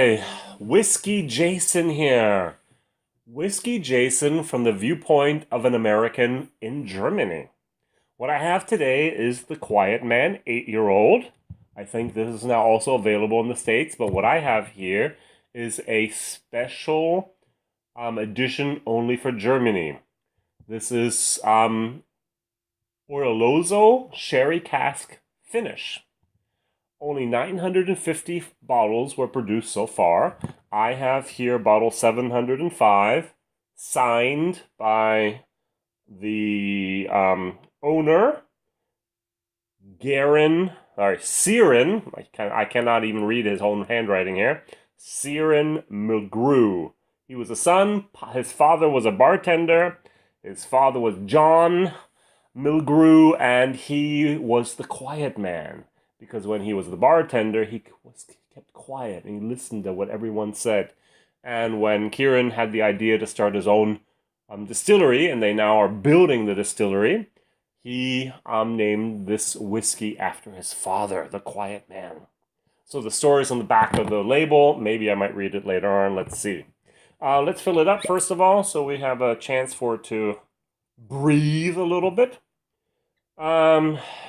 Hi, Whiskey Jason here. Whiskey Jason from the viewpoint of an American in Germany. What I have today is the Quiet Man 8-year-old. I think this is now also available in the States, but what I have here is a special edition only for Germany. This is Oloroso Sherry Cask Finish. Only 950 bottles were produced so far. I have here bottle 705, signed by the owner, Ciaran. I cannot even read his own handwriting here. Ciaran Mulgrew. He was a son. His father was a bartender. His father was John Mulgrew, and he was the quiet man. Because when he was the bartender, he kept quiet and he listened to what everyone said. And when Ciaran had the idea to start his own distillery, and they now are building the distillery, he named this whiskey after his father, the Quiet Man. So the story's on the back of the label. Maybe I might read it later on. Let's see. Let's fill it up first of all, so we have a chance for it to breathe a little bit.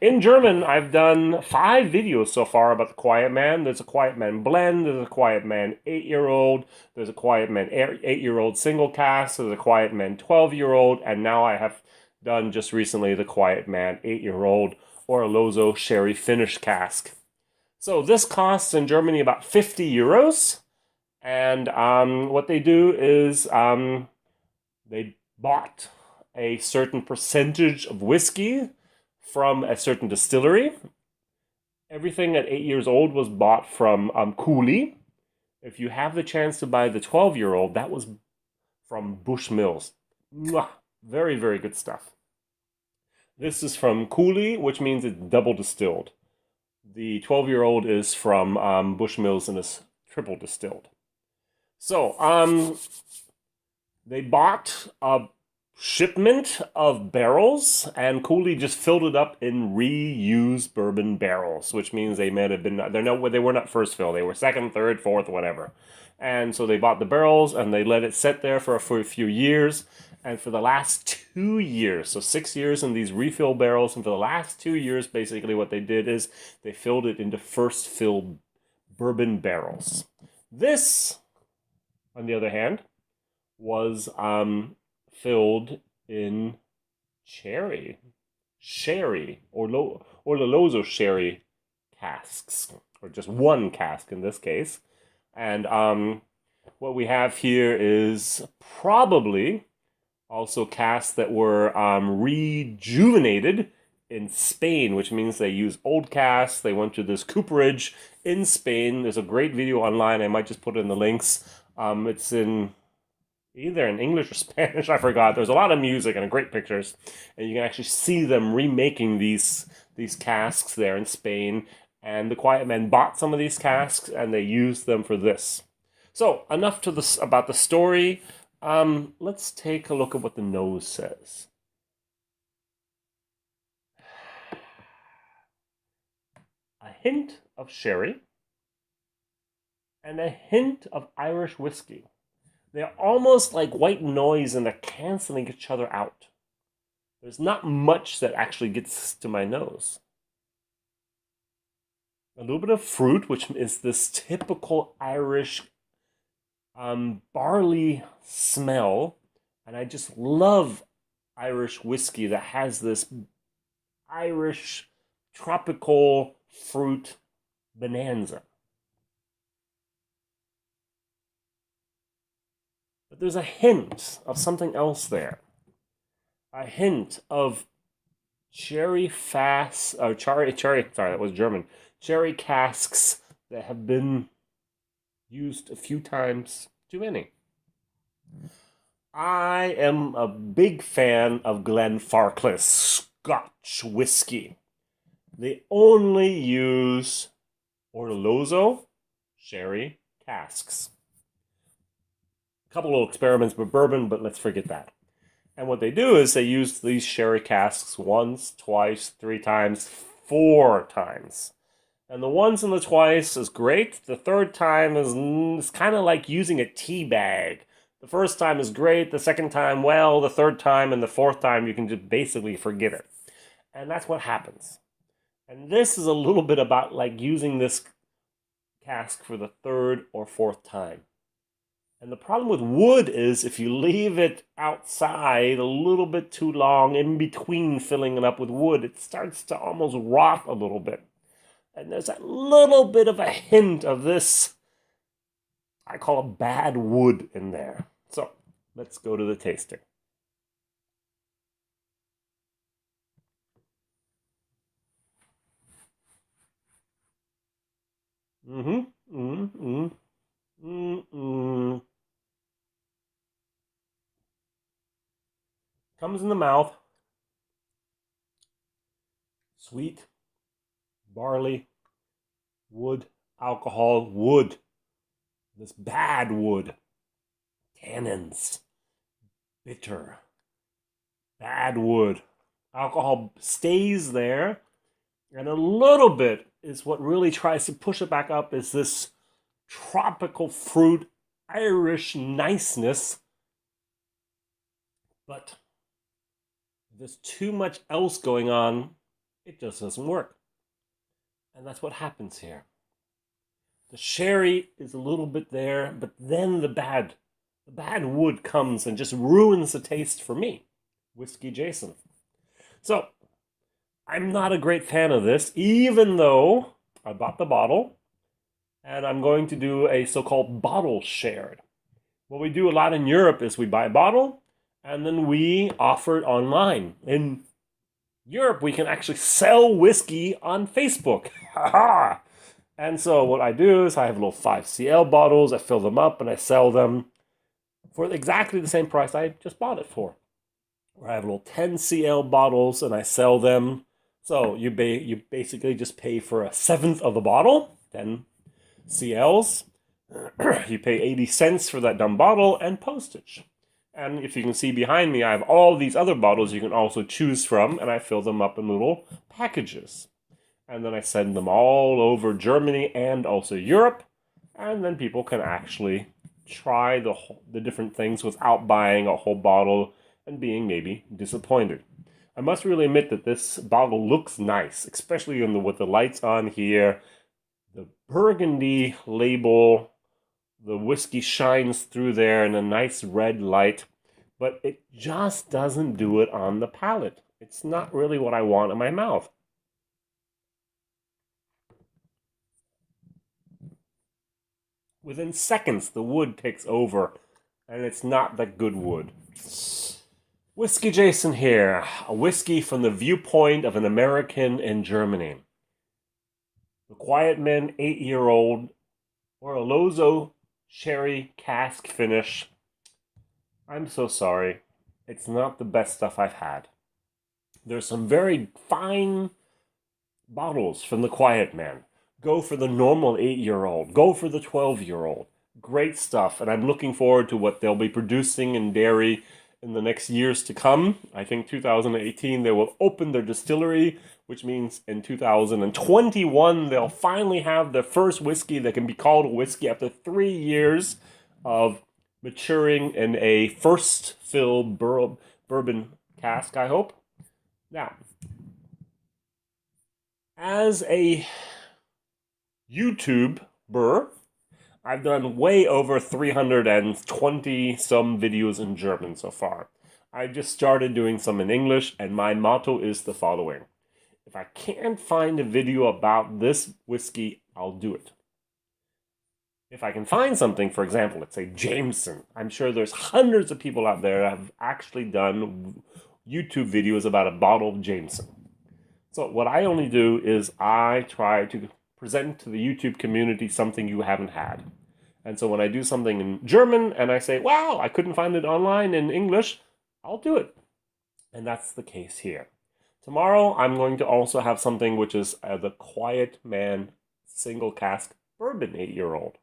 In German, I've done 5 videos so far about the Quiet Man. There's a Quiet Man blend, there's a Quiet Man 8-year-old, there's a Quiet Man 8-year-old single cask, there's a Quiet Man 12-year-old, and now I have done just recently the Quiet Man 8-year-old Oloroso Sherry Finish Cask. So this costs in Germany about 50 euros, and what they do is they bought a certain percentage of whiskey from a certain distillery. Everything at 8 years old was bought from Cooley. If you have the chance to buy the 12-year-old, that was from Bushmills. Mwah! Very, very good stuff. This is from Cooley, which means it's double distilled. The 12-year-old is from Bushmills and is triple distilled. So, they bought a shipment of barrels, and Cooley just filled it up in reused bourbon barrels, which means they may have been they were not first fill, they were second, third, fourth, whatever. And so they bought the barrels and they let it sit there for a few years, and for the last 2 years, so 6 years in these refill barrels, and for the last 2 years, basically what they did is they filled it into first fill bourbon barrels. This, on the other hand, was filled in sherry, or Oloroso sherry casks, or just one cask in this case. And what we have here is probably also casks that were rejuvenated in Spain, which means they use old casks. They went to this cooperage in Spain. There's a great video online. I might just put it in the links. It's in either in English or Spanish, I forgot. There's a lot of music and great pictures, and you can actually see them remaking these casks there in Spain. And the Quiet Man bought some of these casks, and they used them for this. So enough about the story. Let's take a look at what the nose says. A hint of sherry and a hint of Irish whiskey. They're almost like white noise and they're canceling each other out. There's not much that actually gets to my nose. A little bit of fruit, which is this typical Irish barley smell. And I just love Irish whiskey that has this Irish tropical fruit bonanza. But there's a hint of something else there. A hint of cherry that was German. Cherry casks that have been used a few times too many. I am a big fan of Glenfarclas Scotch whiskey. They only use Oloroso sherry casks. A couple little experiments with bourbon, but let's forget that. And what they do is they use these sherry casks once, twice, 3 times, 4 times. And the once and the twice is great. The third time is kind of like using a tea bag. The first time is great. The second time, well, the third time and the fourth time, you can just basically forget it. And that's what happens. And this is a little bit about like using this cask for the third or fourth time. And the problem with wood is if you leave it outside a little bit too long in between filling it up with wood, it starts to almost rot a little bit. And there's a little bit of a hint of this, I call it bad wood in there. So let's go to the tasting. Comes in the mouth. Sweet, barley, wood, alcohol, wood. This bad wood. Tannins. Bitter. Bad wood. Alcohol stays there. And a little bit is what really tries to push it back up is this tropical fruit, Irish niceness. But if there's too much else going on, it just doesn't work. And that's what happens here. The sherry is a little bit there, but then the bad wood comes and just ruins the taste for me. WhiskyJason. So, I'm not a great fan of this, even though I bought the bottle, and I'm going to do a so-called bottle shared. What we do a lot in Europe is we buy a bottle, and then we offer it online. In Europe, we can actually sell whiskey on Facebook. And so what I do is I have little 5cl bottles, I fill them up, and I sell them for exactly the same price I just bought it for. Or I have little 10cl bottles, and I sell them. So you basically just pay for a seventh of the bottle, 10 CLs. You pay 80 cents for that dumb bottle and postage. And if you can see behind me, I have all these other bottles you can also choose from, and I fill them up in little packages. And then I send them all over Germany and also Europe, and then people can actually try the different things without buying a whole bottle and being maybe disappointed. I must really admit that this bottle looks nice, especially with the lights on here. The burgundy label, the whiskey shines through there in a nice red light, but it just doesn't do it on the palate. It's not really what I want in my mouth. Within seconds, the wood takes over, and it's not that good wood. WhiskyJason here, a whiskey from the viewpoint of an American in Germany. The Quiet Man 8-year-old Oloroso Sherry Cask finish. I'm so sorry. It's not the best stuff I've had. There's some very fine bottles from the Quiet Man. Go for the normal 8-year-old. Go for the 12-year-old. Great stuff, and I'm looking forward to what they'll be producing in dairy in the next years to come. I think 2018 they will open their distillery, which means in 2021 they'll finally have their first whiskey that can be called a whiskey after 3 years of maturing in a first fill bourbon cask, I hope. Now, as a YouTuber, I've done way over 320 some videos in German so far. I just started doing some in English, and my motto is the following. If I can't find a video about this whiskey, I'll do it. If I can find something, for example, let's say Jameson, I'm sure there's hundreds of people out there that have actually done YouTube videos about a bottle of Jameson. So what I only do is I try to present to the YouTube community something you haven't had. And so when I do something in German and I say, wow, I couldn't find it online in English, I'll do it. And that's the case here. Tomorrow, I'm going to also have something which is the Quiet Man single cask bourbon 8-year-old.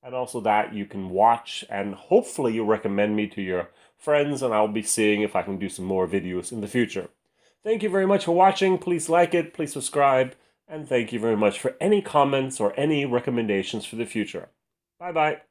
And also that you can watch, and hopefully you recommend me to your friends, and I'll be seeing if I can do some more videos in the future. Thank you very much for watching. Please like it. Please subscribe. And thank you very much for any comments or any recommendations for the future. Bye bye.